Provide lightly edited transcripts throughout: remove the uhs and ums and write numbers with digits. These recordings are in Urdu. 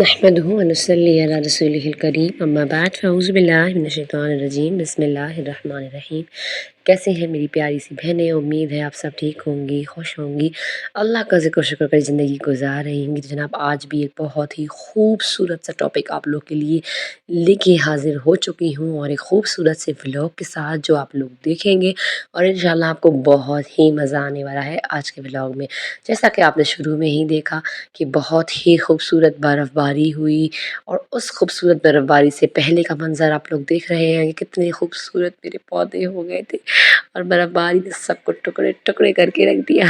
نحمده ونصلي على رسوله الکریم اما بعد فاعوذ باللہ من الشیطان الرجیم بسم اللہ الرحمن الرحیم۔ کیسے ہیں میری پیاری سی بہنیں؟ امید ہے آپ سب ٹھیک ہوں گی، خوش ہوں گی، اللہ کا ذکر و شکر کر زندگی گزار رہی ہوں گی۔ جناب آج بھی ایک بہت ہی خوبصورت سا ٹاپک آپ لوگ کے لیے لے کے حاضر ہو چکی ہوں، اور ایک خوبصورت سے ولاگ کے ساتھ جو آپ لوگ دیکھیں گے، اور انشاءاللہ آپ کو بہت ہی مزہ آنے والا ہے آج کے ولاگ میں۔ جیسا کہ آپ نے شروع میں ہی دیکھا کہ بہت ہی خوبصورت برف باری ہوئی، اور اس خوبصورت برف باری سے پہلے کا منظر آپ لوگ دیکھ رہے ہیں کہ کتنے خوبصورت میرے پودے ہو گئے تھے، اور برف باری نے سب کو ٹکڑے ٹکڑے کر کے رکھ دیا۔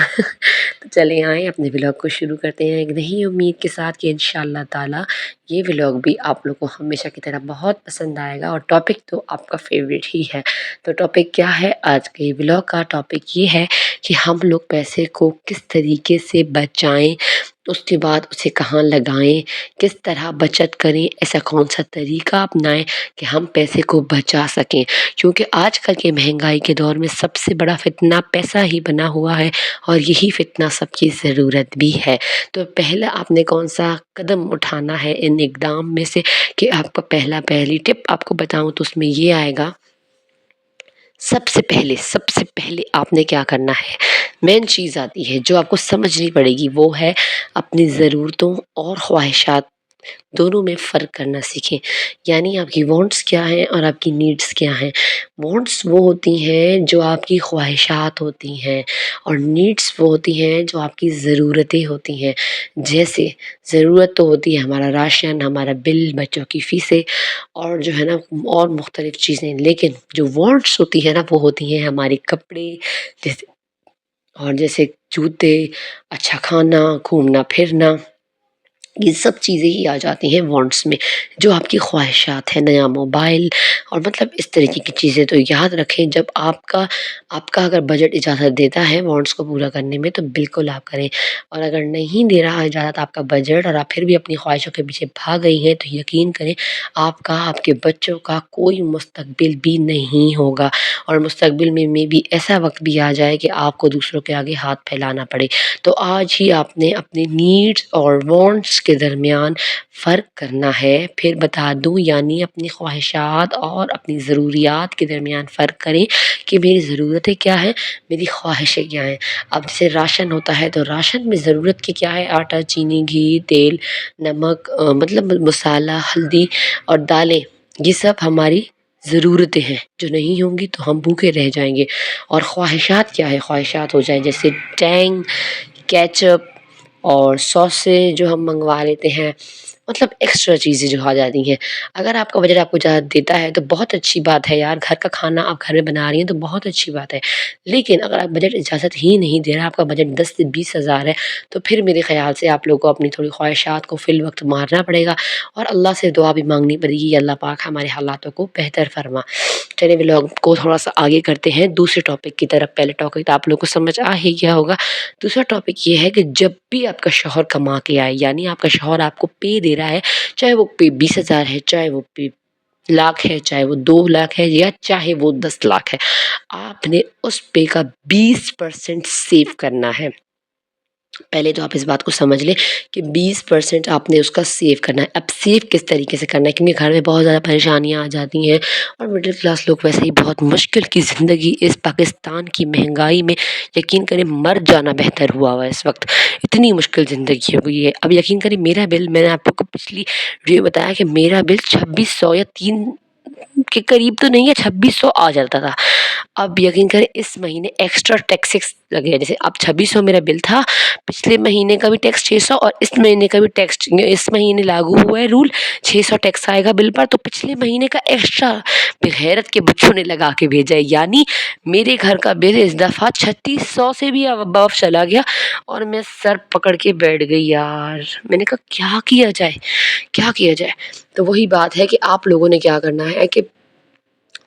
تو چلیں آئیں اپنے ولاگ کو شروع کرتے ہیں ایک نئی امید کے ساتھ کہ انشاءاللہ تعالی یہ ولاگ بھی آپ لوگ کو ہمیشہ کی طرح بہت پسند آئے گا، اور ٹاپک تو آپ کا فیوریٹ ہی ہے۔ تو ٹاپک کیا ہے آج کے ولاگ کا؟ ٹاپک یہ ہے کہ ہم لوگ پیسے کو کس طریقے سے بچائیں، اس کے بعد اسے کہاں لگائیں، کس طرح بچت کریں، ایسا کون سا طریقہ اپنائیں کہ ہم پیسے کو بچا سکیں، کیونکہ آج کل کے مہنگائی کے دور میں سب سے بڑا فتنہ پیسہ ہی بنا ہوا ہے، اور یہی فتنہ سب کی ضرورت بھی ہے۔ تو پہلا آپ نے کون سا قدم اٹھانا ہے ان اقدام میں سے کہ آپ کا پہلی ٹپ آپ کو بتاؤں تو اس میں یہ آئے گا، سب سے پہلے آپ نے کیا کرنا ہے، مین چیز آتی ہے جو آپ کو سمجھنی پڑے گی، وہ ہے اپنی ضرورتوں اور خواہشات دونوں میں فرق کرنا سیکھیں۔ یعنی آپ کی وانٹس کیا ہیں اور آپ کی نیڈس کیا ہیں۔ وانٹس وہ ہوتی ہیں جو آپ کی خواہشات ہوتی ہیں، اور نیڈس وہ ہوتی ہیں جو آپ کی ضرورتیں ہوتی ہیں۔ جیسے ضرورت تو ہوتی ہے ہمارا راشن، ہمارا بل، بچوں کی فیسیں، اور جو ہے نا اور مختلف چیزیں، لیکن جو وانٹس ہوتی ہیں نا وہ ہوتی ہیں ہمارے کپڑے، جیسے جوتے، اچھا کھانا، گھومنا پھرنا، یہ سب چیزیں ہی آ جاتی ہیں وانٹس میں۔ جو آپ کی خواہشات ہیں، نیا موبائل، اور مطلب اس طریقے کی چیزیں، تو یاد رکھیں جب آپ کا اگر بجٹ اجازت دیتا ہے وانٹس کو پورا کرنے میں تو بالکل آپ کریں، اور اگر نہیں دے رہا اجازت آپ کا بجٹ، اور آپ پھر بھی اپنی خواہشوں کے پیچھے بھاگ گئی ہیں، تو یقین کریں آپ کے بچوں کا کوئی مستقبل بھی نہیں ہوگا، اور مستقبل میں بھی ایسا وقت بھی آ جائے کہ آپ کو دوسروں کے آگے ہاتھ پھیلانا پڑے۔ تو آج ہی آپ نے اپنے نیڈس اور وانٹس کے درمیان فرق کرنا ہے۔ پھر بتا دوں، یعنی اپنی خواہشات اور اپنی ضروریات کے درمیان فرق کریں کہ میری ضرورتیں کیا ہیں، میری خواہشیں کیا ہیں۔ اب جیسے راشن ہوتا ہے تو راشن میں ضرورت کی کیا ہے، آٹا، چینی، گھی، تیل، نمک، مطلب مسالہ، ہلدی اور دالیں، یہ سب ہماری ضرورتیں ہیں، جو نہیں ہوں گی تو ہم بھوکے رہ جائیں گے۔ اور خواہشات کیا ہے، خواہشات ہو جائیں جیسے ٹینگ، کیچپ اور سوسیں جو ہم منگوا لیتے ہیں، مطلب ایکسٹرا چیزیں جو آ جاتی ہیں۔ اگر آپ کا بجٹ آپ کو اجازت دیتا ہے تو بہت اچھی بات ہے یار، گھر کا کھانا آپ گھر میں بنا رہی ہیں تو بہت اچھی بات ہے، لیکن اگر آپ بجٹ اجازت ہی نہیں دے رہا، آپ کا بجٹ 10 سے 20 ہزار ہے، تو پھر میرے خیال سے آپ لوگوں کو اپنی تھوڑی خواہشات کو فی الوقت مارنا پڑے گا، اور اللہ سے دعا بھی مانگنی پڑے گی، اللہ پاک ہمارے حالاتوں کو بہتر فرما۔ چلیں ولاگ کو تھوڑا سا آگے کرتے ہیں دوسرے ٹاپک کی طرف۔ پہلے ٹاپک تو آپ لوگوں کو سمجھ آ ہی گیا ہوگا، دوسرا ٹاپک یہ ہے کہ جب بھی آپ کا شوہر کما کے آئے، یعنی آپ کا شوہر آپ کو پے دے رہا ہے، چاہے وہ پے 20,000 ہے، چاہے وہ پے لاکھ ہے، چاہے وہ 2 لاکھ ہے، یا چاہے وہ 10 لاکھ ہے، آپ نے اس پے کا 20% سیو کرنا ہے۔ پہلے تو آپ اس بات کو سمجھ لیں کہ 20% آپ نے اس کا سیو کرنا ہے۔ اب سیو کس طریقے سے کرنا ہے، کیونکہ گھر میں بہت زیادہ پریشانیاں آ جاتی ہیں، اور مڈل کلاس لوگ ویسے ہی بہت مشکل کی زندگی اس پاکستان کی مہنگائی میں یقین کریں مر جانا بہتر ہوا ہوا ہے اس وقت، اتنی مشکل زندگی ہو گئی ہے۔ اب یقین کریں میرا بل، میں نے آپ کو پچھلی ویڈیو بتایا کہ میرا بل 2600 یا 3 کے قریب تو نہیں ہے، 2600 آ جاتا تھا۔ اب یقین کریں اس مہینے ایکسٹرا ٹیکسز لگے، جیسے اب 2600 میرا بل تھا، پچھلے مہینے کا بھی ٹیکس 600، اور اس مہینے کا بھی ٹیکس، اس مہینے لاگو ہوا ہے رول 600 ٹیکس آئے گا بل پر، تو پچھلے مہینے کا ایکسٹرا بغیرت کے بچوں نے لگا کے بھیجا ہے، یعنی میرے گھر کا بل اس دفعہ 3600 سے بھی ابو چلا گیا، اور میں سر پکڑ کے بیٹھ گئی یار، میں نے کہا کیا کیا جائے۔ تو وہی بات ہے کہ آپ لوگوں نے کیا کرنا ہے کہ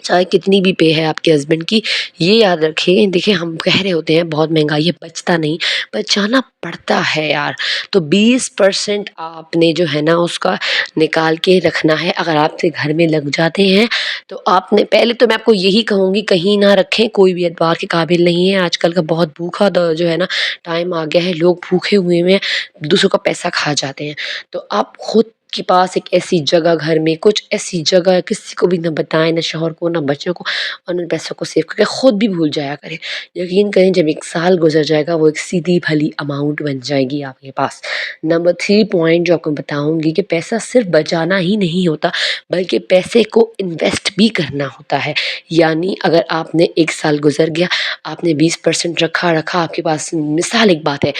چاہے کتنی بھی پے ہے آپ کے ہسبینڈ کی، یہ یاد رکھیں، دیکھیں ہم کہہ رہے ہوتے ہیں بہت مہنگائی ہے، بچتا نہیں، بچانا پڑتا ہے یار۔ تو 20% آپ نے جو ہے نا اس کا نکال کے رکھنا ہے۔ اگر آپ کے گھر میں لگ جاتے ہیں تو آپ نے پہلے تو میں آپ کو یہی کہوں گی کہیں نہ رکھیں، کوئی بھی اعتبار کے قابل نہیں ہے، آج کل کا بہت بھوکا جو ہے نا ٹائم آ گیا ہے، لوگ بھوکے ہوئے میں دوسروں کا پیسہ کھا جاتے ہیں۔ تو آپ خود کے پاس ایک ایسی جگہ گھر میں، کچھ ایسی جگہ کسی کو بھی نہ بتائیں، نہ شوہر کو نہ بچوں کو، اور ان پیسوں کو سیو کر کے خود بھی بھول جایا کریں۔ یقین کریں جب 1 سال گزر جائے گا وہ ایک سیدھی بھلی اماؤنٹ بن جائے گی آپ کے پاس۔ نمبر 3 پوائنٹ جو آپ کو بتاؤں گی کہ پیسہ صرف بچانا ہی نہیں ہوتا بلکہ پیسے کو انویسٹ بھی کرنا ہوتا ہے۔ یعنی اگر آپ نے 1 سال گزر گیا، آپ نے 20% رکھا آپ کے پاس، مثال ایک بات ہے،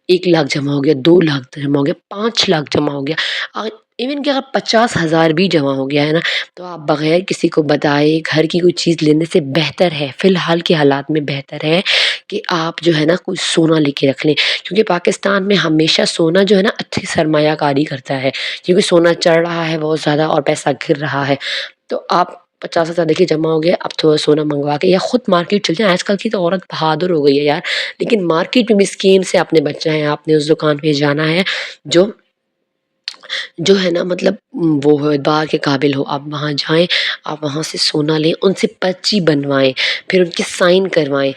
1 لاکھ جمع ہو گیا، 2 لاکھ جمع ہو گیا، 5 لاکھ جمع ہو گیا، ایون کہ اگر 50,000 بھی جمع ہو گیا ہے نا، تو آپ بغیر کسی کو بتائے گھر کی کوئی چیز لینے سے بہتر ہے، فی الحال کے حالات میں بہتر ہے کہ آپ جو ہے نا کوئی سونا لے کے رکھ لیں، کیونکہ پاکستان میں ہمیشہ سونا جو ہے نا اچھی سرمایہ کاری کرتا ہے، کیونکہ سونا چڑھ رہا ہے بہت زیادہ اور پیسہ گر رہا ہے۔ تو آپ 50,000 دیکھیے جمع ہو گیا، اب تھوڑا سونا منگوا کے یا خود مارکیٹ چل جائیں۔ آج کل کی تو عورت بہادر ہو گئی ہے یار، لیکن مارکیٹ میں بھی اسکیم سے آپ نے بچنا ہے، آپ نے اس دکان پہ جانا ہے جو ہے نا مطلب وہ اعتبار کے قابل ہو، آپ وہاں جائیں، آپ وہاں سے سونا لیں، ان سے پرچی بنوائیں، پھر ان کے سائن کروائیں،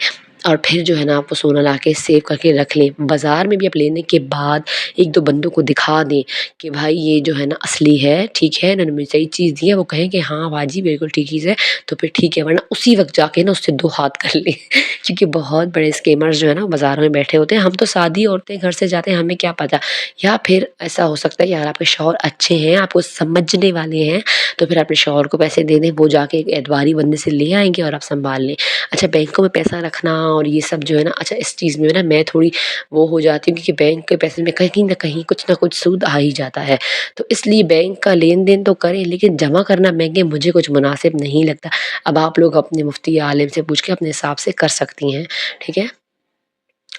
اور پھر جو ہے نا آپ وہ سونا لا کے سیو کر کے رکھ لیں۔ بازار میں بھی آپ لینے کے بعد 1-2 بندوں کو دکھا دیں کہ بھائی یہ جو ہے نا اصلی ہے، ٹھیک ہے، انہوں نے مجھے صحیح چیز دی ہے، وہ کہیں کہ ہاں باجی بالکل ٹھیک چیز ہے، تو پھر ٹھیک ہے، ورنہ اسی وقت جا کے نا اس سے 2 ہاتھ کر لیں کیونکہ بہت بڑے اسکیمرز جو ہے نا بازاروں میں بیٹھے ہوتے ہیں۔ ہم تو سادی عورتیں گھر سے جاتے ہیں، ہمیں کیا پتہ، یا پھر ایسا ہو سکتا ہے یار آپ کے شوہر اچھے ہیں، آپ کو سمجھنے والے ہیں، تو پھر اپنے شوہر کو پیسے دے دیں، وہ جا کے ایک اعتباری بندے سے لے آئیں گے اور آپ سنبھال لیں۔ اچھا بینکوں میں پیسہ رکھنا اور یہ سب جو ہے نا، اچھا اس چیز میں نا میں تھوڑی وہ ہو جاتی ہوں، کیونکہ بینک کے پیسے میں کہیں نہ کہیں کچھ نہ کچھ سود آ ہی جاتا ہے، تو اس لیے بینک کا لین دین تو کریں لیکن جمع کرنا بینک میں مجھے کچھ مناسب نہیں لگتا۔ اب آپ لوگ اپنے مفتی عالم سے پوچھ کے اپنے حساب سے کر سکتی ہیں، ٹھیک ہے۔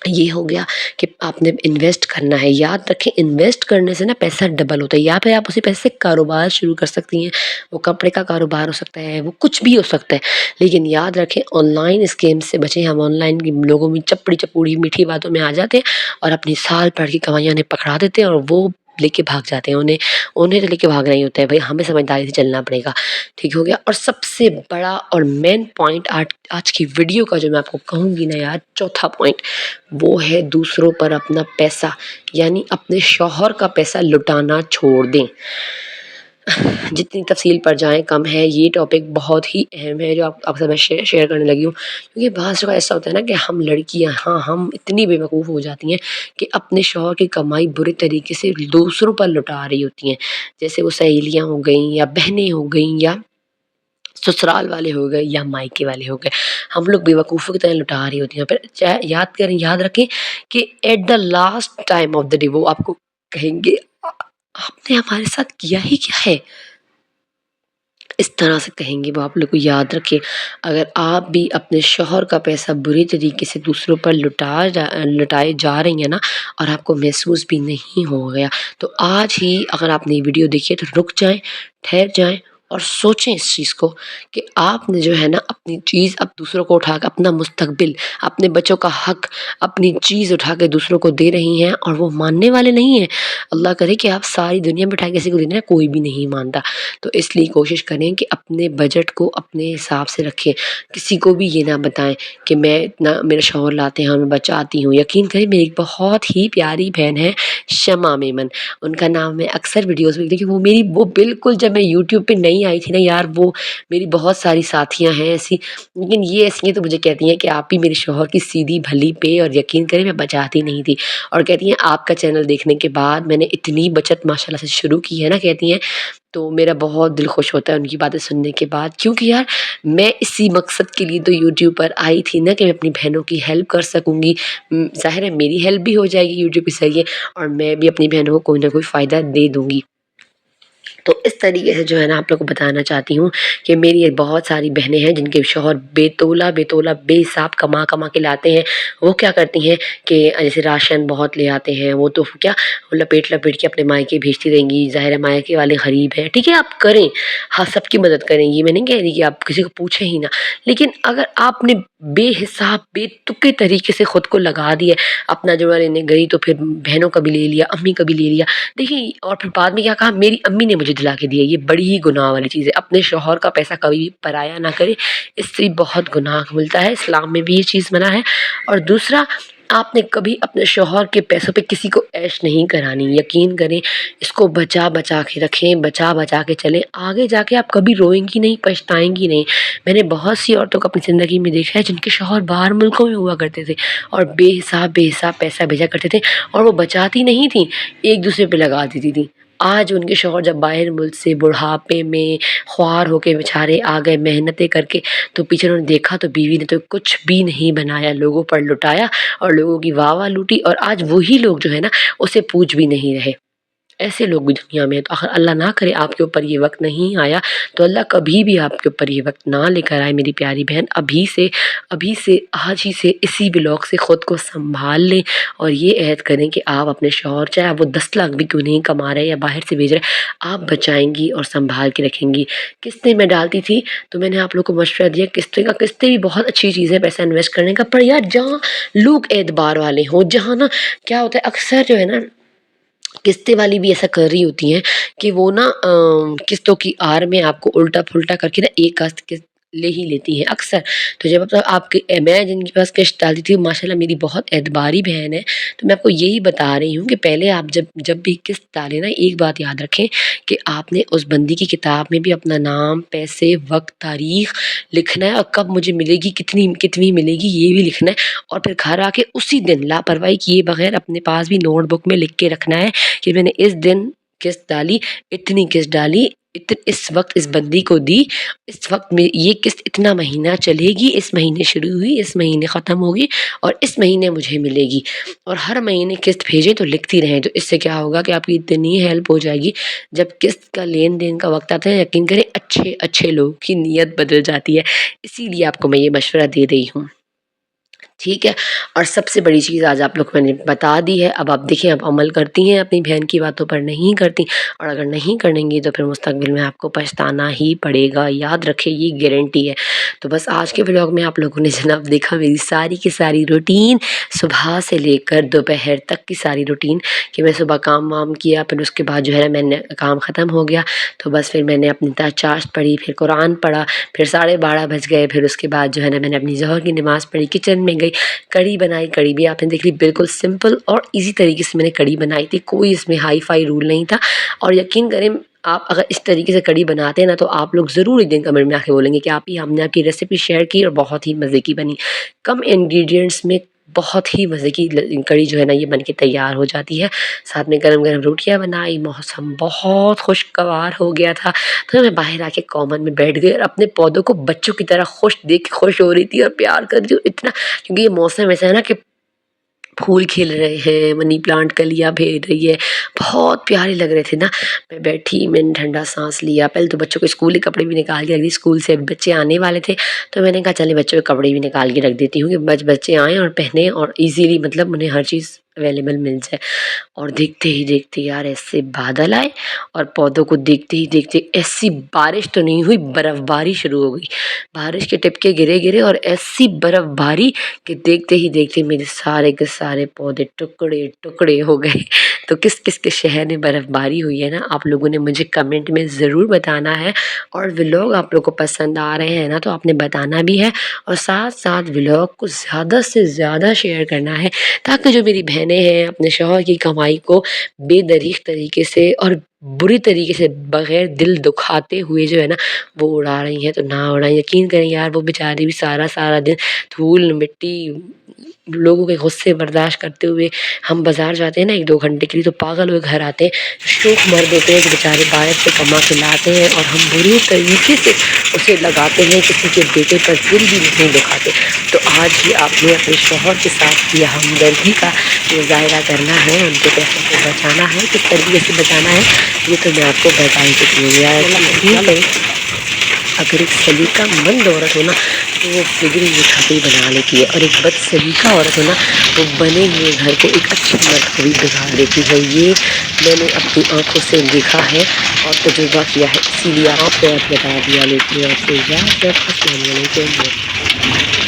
یہ ہو گیا کہ آپ نے انویسٹ کرنا ہے۔ یاد رکھیں انویسٹ کرنے سے نا پیسہ ڈبل ہوتا ہے، یا پھر آپ اسی پیسے سے کاروبار شروع کر سکتی ہیں، وہ کپڑے کا کاروبار ہو سکتا ہے، وہ کچھ بھی ہو سکتا ہے، لیکن یاد رکھیں آن لائن اسکیم سے بچیں۔ ہم آن لائن لوگوں میں چپڑی چپوڑی میٹھی باتوں میں آ جاتے ہیں اور اپنی سال بھر کی کمائیاں انہیں پکڑا دیتے ہیں اور وہ لے کے بھاگ جاتے ہیں، انہیں تو لے کے بھاگنا ہی ہوتا ہے بھائی، ہمیں سمجھداری سے چلنا پڑے گا، ٹھیک ہو گیا۔ اور سب سے بڑا اور مین پوائنٹ آج کی ویڈیو کا جو میں آپ کو کہوں گی نا یار، چوتھا پوائنٹ، وہ ہے دوسروں پر اپنا پیسہ یعنی اپنے شوہر کا پیسہ لٹانا چھوڑ دیں۔ جتنی تفصیل پر جائیں کم ہے، یہ ٹاپک بہت ہی اہم ہے جو آپ سے میں شیئر کرنے لگی ہوں، کیونکہ بعض جگہ ایسا ہوتا ہے نا کہ ہم لڑکیاں ہم اتنی بے وقوف ہو جاتی ہیں کہ اپنے شوہر کی کمائی برے طریقے سے دوسروں پر لٹا رہی ہوتی ہیں، جیسے وہ سہیلیاں ہو گئیں یا بہنیں ہو گئیں یا سسرال والے ہو گئے یا مائکے والے ہو گئے، ہم لوگ بے وقوفوں کی طرح لٹا رہی ہوتی ہیں۔ پھر یاد رکھیں کہ at the last time of the day وہ آپ کو کہیں گے آپ نے ہمارے ساتھ کیا ہی کیا ہے، اس طرح سے کہیں گے وہ آپ لوگ کو۔ یاد رکھیں اگر آپ بھی اپنے شوہر کا پیسہ برے طریقے سے دوسروں پر لٹائے جا رہی ہیں نا، اور آپ کو محسوس بھی نہیں ہو گیا، تو آج ہی اگر آپ نے یہ ویڈیو دیکھی ہے تو رک جائیں، ٹھہر جائیں اور سوچیں اس چیز کو کہ آپ نے جو ہے نا اپنی چیز اب دوسروں کو اٹھا کے، اپنا مستقبل، اپنے بچوں کا حق، اپنی چیز اٹھا کے دوسروں کو دے رہی ہیں اور وہ ماننے والے نہیں ہیں۔ اللہ کرے کہ آپ ساری دنیا میں اٹھا کے کسی کو دینا ہے، کوئی بھی نہیں مانتا، تو اس لیے کوشش کریں کہ اپنے بجٹ کو اپنے حساب سے رکھیں، کسی کو بھی یہ نہ بتائیں کہ میں اتنا میرے شوہر لاتے ہیں اور میں بچاتی ہوں۔ یقین کریں میری ایک بہت ہی پیاری بہن ہے شمع میمن، ان کا نام میں اکثر ویڈیوز میں دیکھی، وہ بالکل جب میں یوٹیوب پہ نہیں آئی تھی نا یار، وہ میری بہت ساری ساتھیاں ہیں ایسی، لیکن یہ ایسی ہیں تو مجھے کہتی ہیں کہ آپ ہی میرے شوہر کی سیدھی بھلی پہ، اور یقین کریں میں بچاتی نہیں تھی، اور کہتی ہیں آپ کا چینل دیکھنے کے بعد میں نے اتنی بچت ماشاءاللہ سے شروع کی ہے نا، کہتی ہیں، تو میرا بہت دل خوش ہوتا ہے ان کی باتیں سننے کے بعد، کیونکہ یار میں اسی مقصد کے لیے تو یوٹیوب پر آئی تھی نا کہ میں اپنی بہنوں کی ہیلپ کر سکوں گی، ظاہر ہے میری ہیلپ بھی ہو جائے گی یوٹیوب کے ذریعے، اور میں بھی اپنی بہنوں کو کوئی نہ کوئی فائدہ دے دوں گی۔ تو اس طریقے سے جو ہے نا آپ لوگ کو بتانا چاہتی ہوں کہ میری بہت ساری بہنیں ہیں جن کے شوہر بے تولہ بے حساب کما کے لاتے ہیں، وہ کیا کرتی ہیں کہ جیسے راشن بہت لے آتے ہیں، وہ تو کیا لپیٹ کے اپنے مائکے بھیجتی رہیں گی، ظاہر ہے مائکے والے غریب ہیں، ٹھیک ہے آپ کریں، ہاں سب کی مدد کریں گی، میں نہیں کہہ رہی کہ آپ کسی کو پوچھیں ہی نہ، لیکن اگر آپ نے بے حساب بے تکے طریقے سے خود کو لگا دیا، اپنا جو لینے گئی تو پھر بہنوں کا بھی لے لیا، امی کا بھی لے لیا، دیکھیں، اور پھر بعد میں کیا کہا میری امی نے مجھے دلا کے دیا، یہ بڑی ہی گناہ والی چیز ہے۔ اپنے شوہر کا پیسہ کبھی بھی پرایا نہ کرے، اس سے بہت گناہ ملتا ہے، اسلام میں بھی یہ چیز منع ہے۔ اور دوسرا آپ نے کبھی اپنے شوہر کے پیسوں پہ کسی کو عیش نہیں کرانی. یقین کریں اس کو بچا بچا کے رکھیں، بچا بچا کے چلیں، آگے جا کے آپ کبھی روئیں گی نہیں، پچھتائیں گی نہیں. میں نے بہت سی عورتوں کو اپنی زندگی میں دیکھا ہے جن کے شوہر باہر ملکوں میں ہوا کرتے تھے اور بے حساب پیسہ بھیجا کرتے تھے اور وہ بچاتی نہیں تھیں، ایک دوسرے پہ لگا دیتی تھیں. آج ان کے شوہر جب باہر ملک سے بڑھاپے میں خوار ہو کے بیچارے آ گئے محنتیں کر کے، تو پیچھے انہوں نے دیکھا تو بیوی نے تو کچھ بھی نہیں بنایا، لوگوں پر لٹایا اور لوگوں کی واہ واہ لوٹی، اور آج وہی لوگ جو ہے نا اسے پوچھ بھی نہیں رہے. ایسے لوگ بھی دنیا میں ہیں. تو اگر اللہ نہ کرے آپ کے اوپر یہ وقت نہیں آیا تو اللہ کبھی بھی آپ کے اوپر یہ وقت نہ لے کر آئے. میری پیاری بہن ابھی سے آج ہی سے اسی بلاگ سے خود کو سنبھال لیں اور یہ عہد کریں کہ آپ اپنے شوہر چاہے آپ وہ 10 لاکھ بھی کیوں نہیں کما رہے یا باہر سے بھیج رہے، آپ بچائیں گی اور سنبھال کے رکھیں گی. قسطیں میں ڈالتی تھی تو میں نے آپ لوگوں کو مشورہ دیا قسطیں بھی بہت اچھی چیز ہے پیسہ انویسٹ کرنے کا، پر یار جہاں لوگ اعتبار والے ہوں، جہاں نا کیا ہوتا ہے اکثر جو ہے نا قسطیں والی بھی ایسا کر رہی ہوتی ہیں کہ وہ نا قسطوں کی آڑ میں آپ کو الٹا پھلٹا کر کے نا ایک قسط لے ہی لیتی ہیں اکثر. تو جب آپ کے میں جن کے پاس قسط ڈالتی تھی ماشاءاللہ میری بہت اعتباری بہن ہے، تو میں آپ کو یہی بتا رہی ہوں کہ پہلے آپ جب بھی قسط ڈالیں نا ایک بات یاد رکھیں کہ آپ نے اس بندی کی کتاب میں بھی اپنا نام، پیسے، وقت، تاریخ لکھنا ہے اور کب مجھے ملے گی، کتنی ملے گی یہ بھی لکھنا ہے. اور پھر گھر آ کے اسی دن لاپرواہی کیے بغیر اپنے پاس بھی نوٹ بک میں لکھ کے رکھنا ہے کہ میں نے اس دن قسط ڈالی، اتنی قسط ڈالی، اس وقت اس بندی کو دی، اس وقت میں یہ قسط اتنا مہینہ چلے گی، اس مہینے شروع ہوئی، اس مہینے ختم ہوگی اور اس مہینے مجھے ملے گی. اور ہر مہینے قسط بھیجیں تو لکھتی رہیں. تو اس سے کیا ہوگا کہ آپ کی اتنی ہیلپ ہو جائے گی. جب قسط کا لین دین کا وقت آتا ہے یقین کریں اچھے لوگوں کی نیت بدل جاتی ہے. اسی لیے آپ کو میں یہ مشورہ دے رہی ہوں. ٹھیک ہے. اور سب سے بڑی چیز آج آپ لوگ کو میں نے بتا دی ہے. اب آپ دیکھیں آپ عمل کرتی ہیں اپنی بہن کی باتوں پر، نہیں کرتی، اور اگر نہیں کریں گی تو پھر مستقبل میں آپ کو پچھتانا ہی پڑے گا. یاد رکھیں یہ گارنٹی ہے. تو بس آج کے ولاگ میں آپ لوگوں نے جناب دیکھا میری ساری کی ساری روٹین، صبح سے لے کر دوپہر تک کی ساری روٹین، کہ میں صبح کام وام کیا، پھر اس کے بعد جو ہے نا میں نے کام ختم ہو گیا تو بس پھر میں نے اپنی چاشت پڑھی، پھر قرآن پڑھا، پھر 12:30 بج گئے، پھر اس کے بعد جو ہے نا میں نے اپنی ظہر کی نماز پڑھی، کچن میں گئی، کڑی بنائی. کڑی بھی آپ نے دیکھ لی، بالکل سمپل اور ایزی طریقے سے میں نے کڑی بنائی تھی، کوئی اس میں ہائی فائی رول نہیں تھا. اور یقین کریں آپ اگر اس طریقے سے کڑی بناتے ہیں نا تو آپ لوگ ضرور ایک دن کمنٹ میں آ کے بولیں گے کہ ہم نے آپ کی ریسیپی شیئر کی اور بہت ہی مزے کی بنی. کم انگریڈینٹس میں بہت ہی مزے کی کڑی جو ہے نا یہ بن کے تیار ہو جاتی ہے. ساتھ میں گرم گرم روٹیاں بنائی، موسم بہت خوشگوار ہو گیا تھا تو میں باہر آ کے کامن میں بیٹھ گئی اور اپنے پودوں کو بچوں کی طرح دیکھ کے خوش ہو رہی تھی اور پیار کر رہی ہوں اتنا، کیونکہ یہ موسم ایسا ہے نا کہ پھول کھل رہے ہیں، منی پلانٹ کلیاں بھیج رہی ہے، بہت پیارے لگ رہے تھے نا. میں بیٹھی، میں نے ٹھنڈا سانس لیا. پہلے تو بچوں کے اسکول کے کپڑے بھی نکال کے رکھ دی، اسکول سے بچے آنے والے تھے تو میں نے کہا چلے بچوں کے کپڑے بھی نکال کے رکھ دیتی ہوں کہ بچے آئیں اور پہنیں اور ایزیلی مطلب انہیں ہر چیز اویلیبل مل جائے. اور دیکھتے ہی دیکھتے یار ایسے بادل آئے اور پودوں کو دیکھتے ہی دیکھتے ایسی بارش تو نہیں ہوئی، برف باری شروع ہو گئی. بارش کے ٹپکے گرے اور ایسی برف باری کہ دیکھتے ہی دیکھتے میرے سارے کے سارے پودے ٹکڑے ہو گئے. تو کس کس کے شہر میں برف باری ہوئی ہے نا آپ لوگوں نے مجھے کمنٹ میں ضرور بتانا ہے. اور ولاگ آپ لوگوں کو پسند آ رہے ہیں نا تو آپ نے بتانا بھی ہے اور ساتھ ساتھ ولاگ کو زیادہ سے زیادہ شیئر کرنا ہے تاکہ جو میری بہنیں ہیں اپنے شوہر کی کمائی کو بے دریغ طریقے سے اور بری طریقے سے بغیر دل دکھاتے ہوئے جو ہے نا وہ اڑا رہی ہیں تو نہ اڑائیں. یقین کریں یار وہ بیچاری بھی سارا دن دھول مٹی لوگوں کے غصے برداشت کرتے ہوئے، ہم بازار جاتے ہیں نا 1-2 گھنٹے کے لیے تو پاگل ہوئے گھر آتے ہیں، شوق مرد ہوتے ہیں کہ بیچارے باہر سے کما کے لاتے ہیں اور ہم برے طریقے سے اسے لگاتے ہیں، کسی کے بیٹے پر دل بھی نہیں دکھاتے. تو آج ہی آپ نے اپنے شوہر کے ساتھ یہ ہمدردی کا مظاہرہ کرنا ہے، ان کے پیسوں کو بچانا ہے. کس طریقے سے بچانا ہے یہ تو میں آپ کو بتا ہی چکی ہوں. یار اگر ایک سلیقہ مند عورت ہونا تو وہ بگڑی ہوئی کھاتی بنا لیتی ہے، اور ایک بد سلیقہ عورت ہونا وہ بنے ہوئے گھر کو ایک اچھی مرتبہ بگاڑ دیتی ہے. یہ میں نے اپنی آنکھوں سے دیکھا ہے اور تجربہ کیا ہے، اسی لیے آپ کو بتا دیا. لیتی ہے. السلام علیکم.